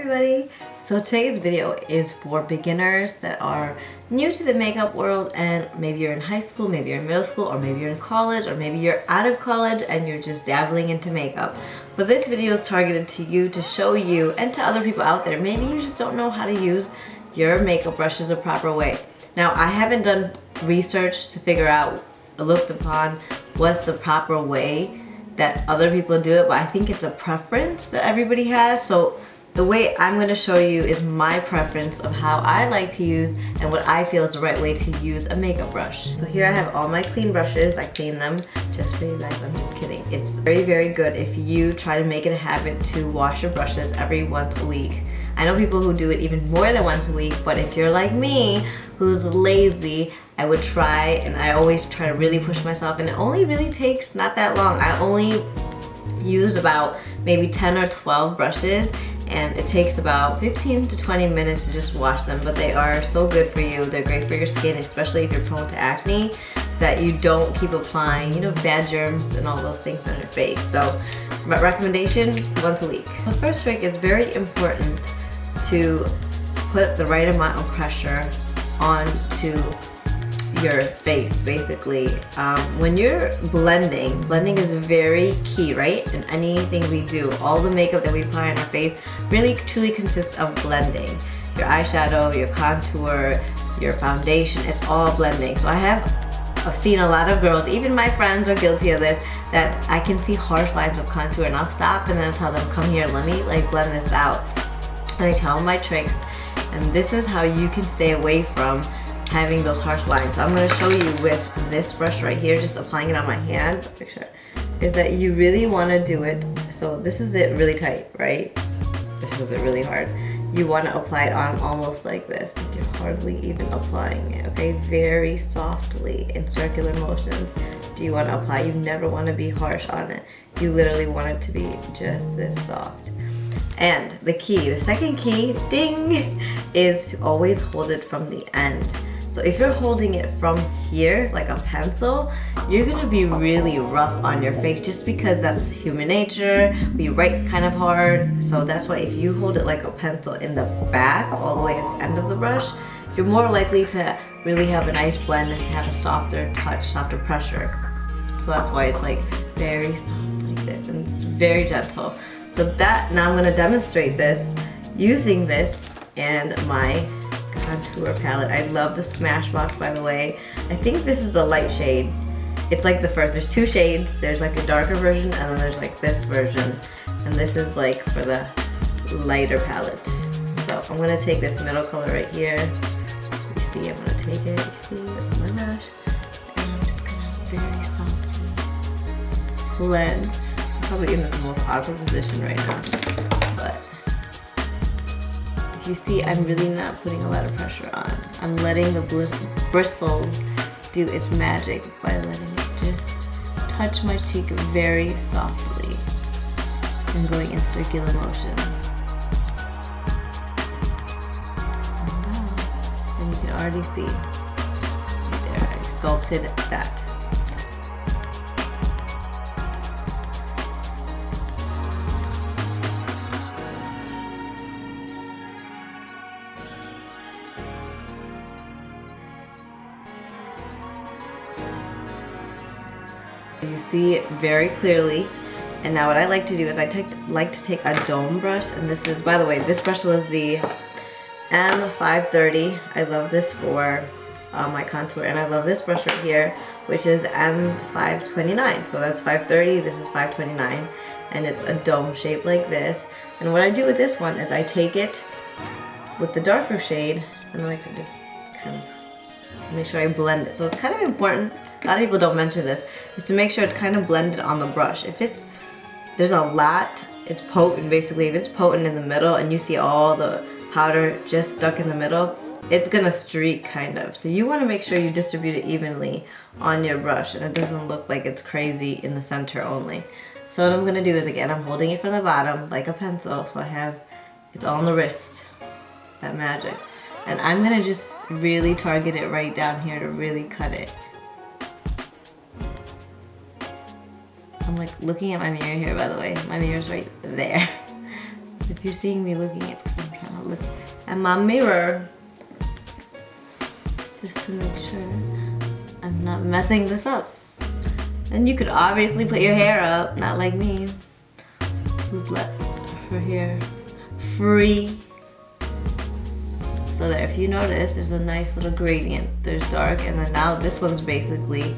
everybody! So today's video is for beginners that are new to the makeup world, and maybe you're in high school, maybe you're in middle school, or maybe you're in college, or maybe you're out of college and you're just dabbling into makeup. But this video is targeted to you to show you and to other people out there. Maybe you just don't know how to use your makeup brushes the proper way. Now, I haven't done research to figure out, looked upon what's the proper way that other people do it, but I think it's a preference that everybody has. So the way I'm going to show you is my preference of how I like to use and what I feel is the right way to use a makeup brush. So here I have all my clean brushes. I clean them just for you guys. I'm just kidding. It's very, very good if you try to make it a habit to wash your brushes every once a week. I know people who do it even more than once a week, but if you're like me, who's lazy, I would try, and I always try to really push myself, and it only really takes not that long. I only use about maybe 10 or 12 brushes, and it takes about 15 to 20 minutes to just wash them, but they are so good for you. They're great for your skin, especially if you're prone to acne, that you don't keep applying, bad germs and all those things on your face. So my recommendation, once a week. The first trick is very important to put the right amount of pressure onto your face, basically. When you're blending is very key, right? In anything we do, all the makeup that we apply on our face really truly consists of blending. Your eyeshadow, your contour, your foundation, it's all blending. So I've seen a lot of girls, even my friends are guilty of this, that I can see harsh lines of contour, and I'll stop them and I'll tell them, come here, let me blend this out. And I tell them my tricks, and this is how you can stay away from having those harsh lines. So I'm going to show you with this brush right here, just applying it on my hand, picture, is that you really want to do it. So this is it really tight, right? This is it really hard. You want to apply it on almost like this. Like you're hardly even applying it, okay? Very softly in circular motions. Do you want to apply? You never want to be harsh on it. You literally want it to be just this soft. And the second key, ding, is to always hold it from the end. So if you're holding it from here, like a pencil, you're gonna be really rough on your face just because that's human nature. We write kind of hard. So that's why if you hold it like a pencil in the back, all the way at the end of the brush, you're more likely to really have a nice blend and have a softer touch, softer pressure. So that's why it's like very soft like this, and it's very gentle. So now I'm gonna demonstrate this using this and my contour palette. I love the Smashbox, by the way. I think this is the light shade. It's like the first, there's two shades. There's like a darker version, and then there's like this version. And this is like for the lighter palette. So I'm gonna take this middle color right here. You see, I'm gonna take it, you see, oh my gosh. And I'm just gonna very softly blend. I'm probably in this most awkward position right now, but you see, I'm really not putting a lot of pressure on. I'm letting the bristles do its magic by letting it just touch my cheek very softly and going in circular motions. And you can already see right there, I sculpted that. You see it very clearly. And now what I like to do is I like to take a dome brush, and this is, by the way, this brush was the M530. I love this for my contour, and I love this brush right here, which is M529. So that's 530, this is 529, and it's a dome shape like this. And what I do with this one is I take it with the darker shade, and I like to just kind of make sure I blend it. So it's kind of important, a lot of people don't mention this, is to make sure it's kind of blended on the brush. If there's a lot, it's potent basically. If it's potent in the middle and you see all the powder just stuck in the middle, it's gonna streak kind of. So you wanna make sure you distribute it evenly on your brush and it doesn't look like it's crazy in the center only. So what I'm gonna do is, again, I'm holding it from the bottom like a pencil, so it's all on the wrist, that magic. And I'm gonna just really target it right down here to really cut it. I'm like looking at my mirror here, by the way. My mirror's right there. So if you're seeing me looking, it's because I'll look at my mirror just to make sure I'm not messing this up. And you could obviously put your hair up, not like me, who's let her hair free. So that if you notice, there's a nice little gradient. There's dark, and then now this one's basically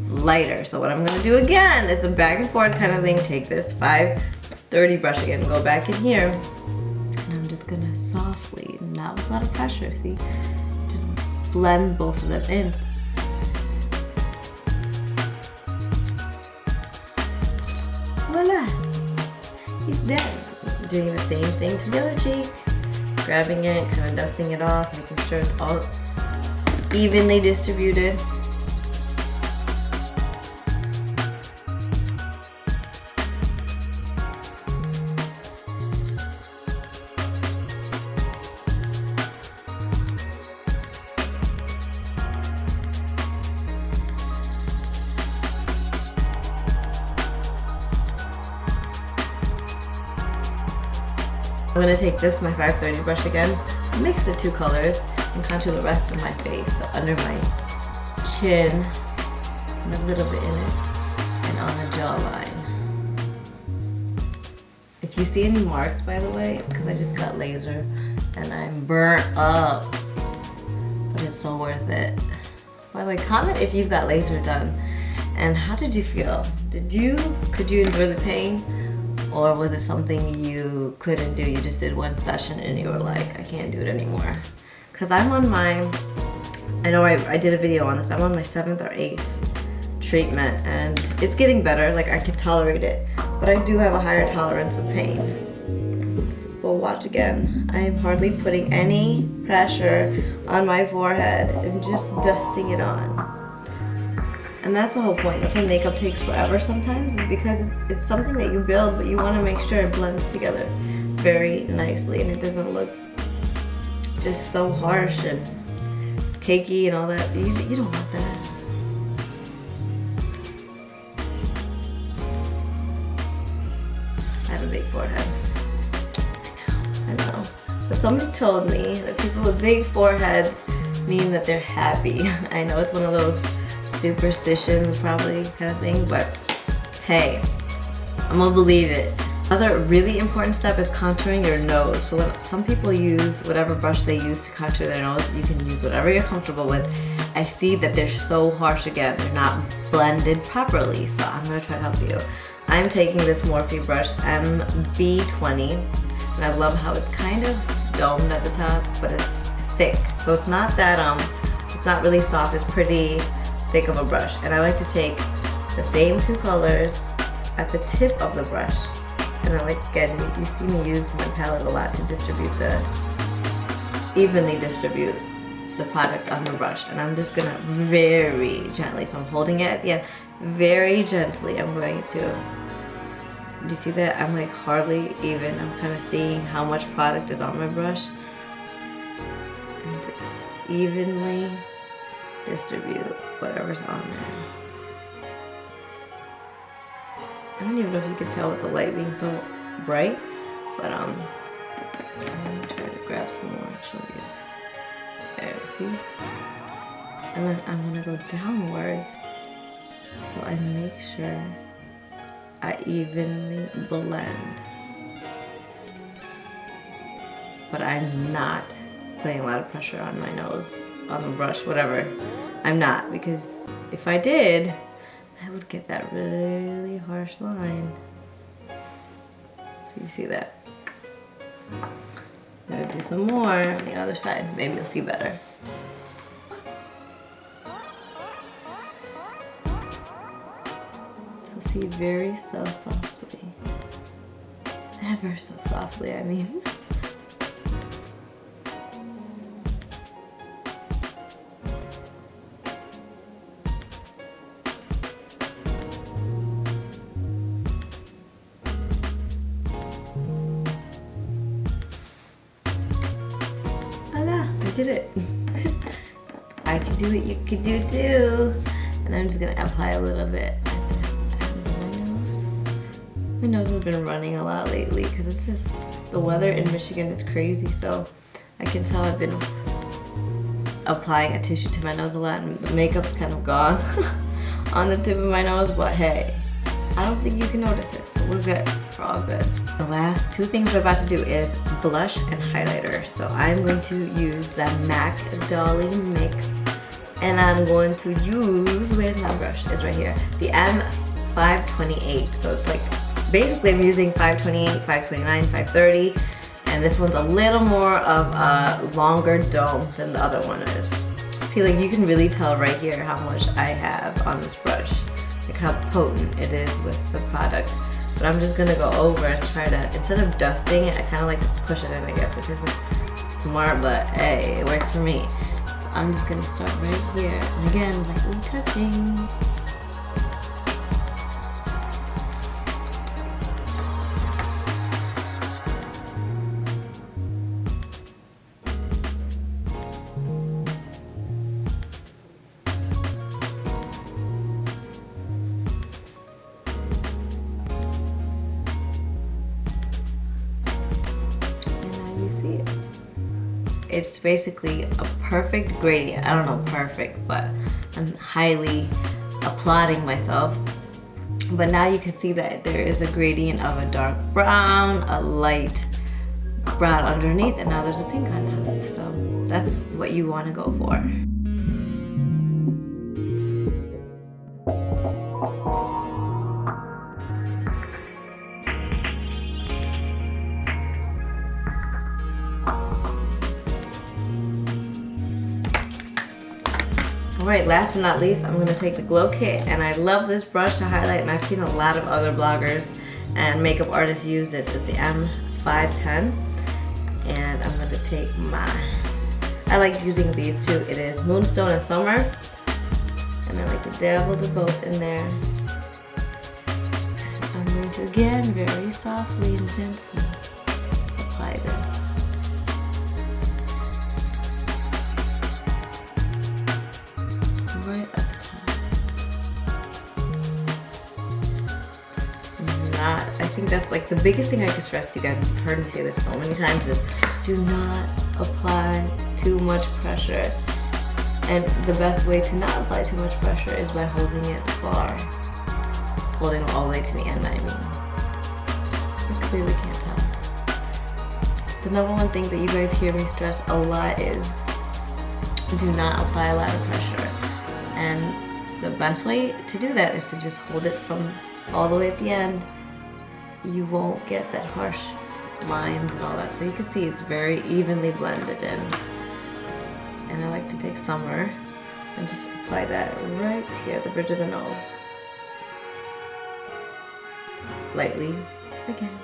lighter. So what I'm gonna do again is a back and forth kind of thing. Take this 530 brush again, go back in here, and I'm just gonna softly, not with a lot of pressure, see? Just blend both of them in. Voila! He's done. Doing the same thing to the other cheek. Grabbing it, kind of dusting it off, making sure it's all evenly distributed. I'm gonna take this, my 530 brush again, mix the two colors, and contour the rest of my face. So under my chin, and a little bit in it, and on the jawline. If you see any marks, by the way, it's because I just got laser and I'm burnt up. But it's so worth it. By the way, comment if you've got laser done. And how did you feel? Could you endure the pain? Or was it something you couldn't do? You just did one session and you were like, I can't do it anymore. Cause I'm on my, I know I did a video on this, I'm on my 7th or 8th treatment and it's getting better, like I can tolerate it. But I do have a higher tolerance of pain. But watch again, I am hardly putting any pressure on my forehead. I'm just dusting it on. And that's the whole point. That's why makeup takes forever sometimes, is because it's something that you build, but you want to make sure it blends together very nicely and it doesn't look just so harsh and cakey and all that. You don't want that. I have a big forehead. I know. But somebody told me that people with big foreheads mean that they're happy. I know it's one of those superstitions probably kind of thing, but hey, I'm gonna believe it. Another really important step is contouring your nose. So when some people use whatever brush they use to contour their nose, you can use whatever you're comfortable with. I see that they're so harsh again, they're not blended properly, so I'm gonna try to help you. I'm taking this Morphe brush MB20, and I love how it's kind of domed at the top, but it's thick. So it's not that, it's not really soft, it's pretty thick of a brush. And I like to take the same two colors at the tip of the brush. And I like, again, you see me use my palette a lot to evenly distribute the product on the brush. And I'm just gonna very gently, so I'm holding it at the end, very gently I'm going to, do you see that? I'm like hardly even, I'm kind of seeing how much product is on my brush. And just evenly distribute whatever's on there. I don't even know if you can tell with the light being so bright, but I'm gonna try to grab some more and show you. There, see? And then I'm gonna go downwards so I make sure I evenly blend. But I'm not putting a lot of pressure on my nose, on the brush, whatever. I'm not, because if I did, I would get that really harsh line. So you see that? I'm gonna do some more on the other side. Maybe you'll see better. So see very so softly. Ever so softly, I mean. I did it. I can do it, you can do it too. And then I'm just gonna apply a little bit at the ends of my nose. My nose has been running a lot lately because it's just The weather in Michigan is crazy, so I can tell I've been applying a tissue to my nose a lot, and the makeup's kind of gone on the tip of my nose, but hey, I don't think you can notice it, so we're good. We're all good. The last two things we're about to do is blush and highlighter. So I'm going to use the MAC Dolly Mix, and I'm going to use, where's my brush? It's right here. The M528. So it's like, basically I'm using 528, 529, 530, and this one's a little more of a longer dome than the other one is. See, like you can really tell right here how much I have on this brush, like how potent it is with the product. But I'm just gonna go over and try to, instead of dusting it, I kind of like to push it in, I guess, which isn't smart, but hey, it works for me. So I'm just gonna start right here, and again, lightly touching. It's basically a perfect gradient. I don't know perfect, but I'm highly applauding myself. But now you can see that there is a gradient of a dark brown, a light brown underneath, and now there's a pink on top. So that's what you want to go for. Alright, last but not least, I'm going to take the Glow Kit, and I love this brush to highlight, and I've seen a lot of other bloggers and makeup artists use this. It's the M510, and I'm going to take I like using these too. It is Moonstone and Summer, and I like to dabble the both in there. I'm going to, again, very softly and gently apply this. I think that's like the biggest thing I can stress to you guys, and you've heard me say this so many times, is do not apply too much pressure. And the best way to not apply too much pressure is by holding it far. Holding it all the way to the end, I mean. You clearly can't tell. The number one thing that you guys hear me stress a lot is do not apply a lot of pressure. And the best way to do that is to just hold it from all the way at the end. You won't get that harsh lines and all that. So you can see it's very evenly blended in. And I like to take Summer and just apply that right here, the bridge of the nose. Lightly, again,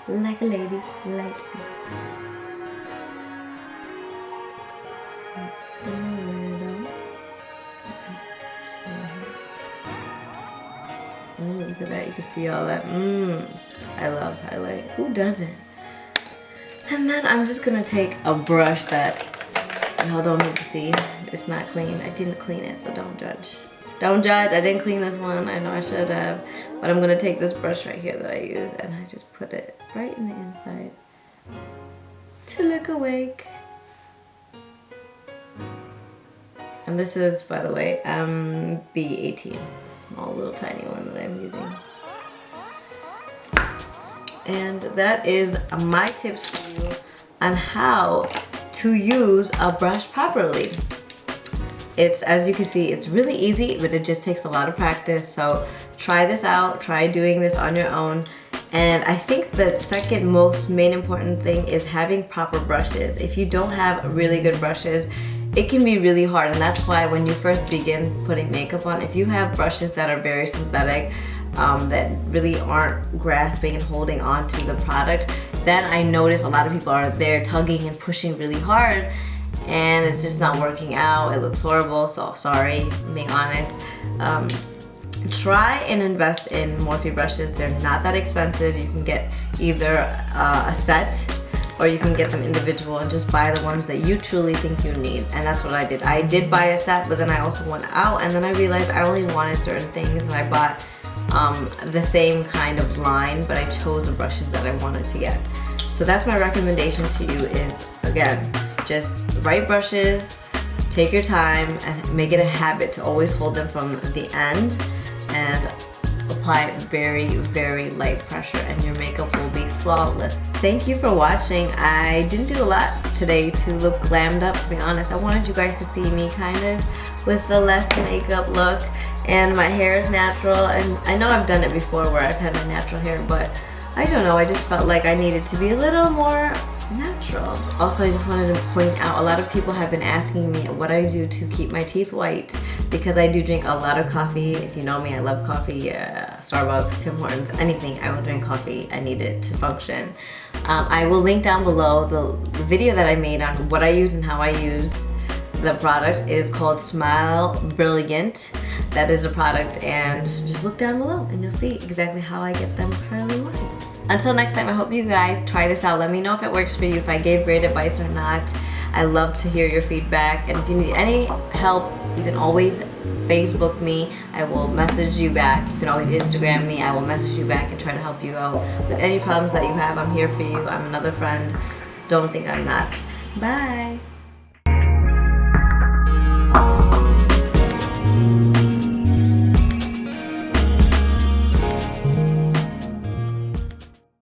like a lady, lightly. Look at that, you can see all that. I love highlight. Who doesn't? And then I'm just gonna take a brush that y'all don't need to see. It's not clean. I didn't clean it, so don't judge. Don't judge, I didn't clean this one. I know I should have. But I'm gonna take this brush right here that I use, and I just put it right in the inside to look awake. And this is, by the way, B18. Small little tiny one that I'm using. And that is my tips for you on how to use a brush properly. It's, as you can see, it's really easy, but it just takes a lot of practice. So try this out, try doing this on your own. And I think the second most main important thing is having proper brushes. If you don't have really good brushes, it can be really hard, and that's why when you first begin putting makeup on, if you have brushes that are very synthetic, that really aren't grasping and holding on to the product, then I notice a lot of people are there tugging and pushing really hard, and it's just not working out. It looks horrible, so sorry, I'm being honest. Try and invest in Morphe brushes. They're not that expensive. You can get either a set, or you can get them individual and just buy the ones that you truly think you need. And that's what I did. I did buy a set, but then I also went out, and then I realized I only wanted certain things, and I bought the same kind of line, but I chose the brushes that I wanted to get. So that's my recommendation to you is, again, just right brushes, take your time, and make it a habit to always hold them from the end and apply very, very light pressure, and your makeup will be flawless. Thank you for watching. I didn't do a lot today to look glammed up, to be honest. I wanted you guys to see me kind of with the less makeup look, and my hair is natural, and I know I've done it before where I've had my natural hair, but I don't know, I just felt like I needed to be a little more natural. Also, I just wanted to point out, a lot of people have been asking me what I do to keep my teeth white, because I do drink a lot of coffee. If you know me, I love coffee. Starbucks, Tim Hortons, anything. I will drink coffee. I need it to function. I will link down below the video that I made on what I use and how I use the product. It is called Smile Brilliant. That is the product, and just look down below and you'll see exactly how I get them pearly white. Until next time, I hope you guys try this out. Let me know if it works for you, if I gave great advice or not. I love to hear your feedback, and if you need any help, you can always Facebook me. I will message you back. You can always Instagram me. I will message you back and try to help you out with any problems that you have. I'm here for you. I'm another friend. Don't think I'm not. Bye.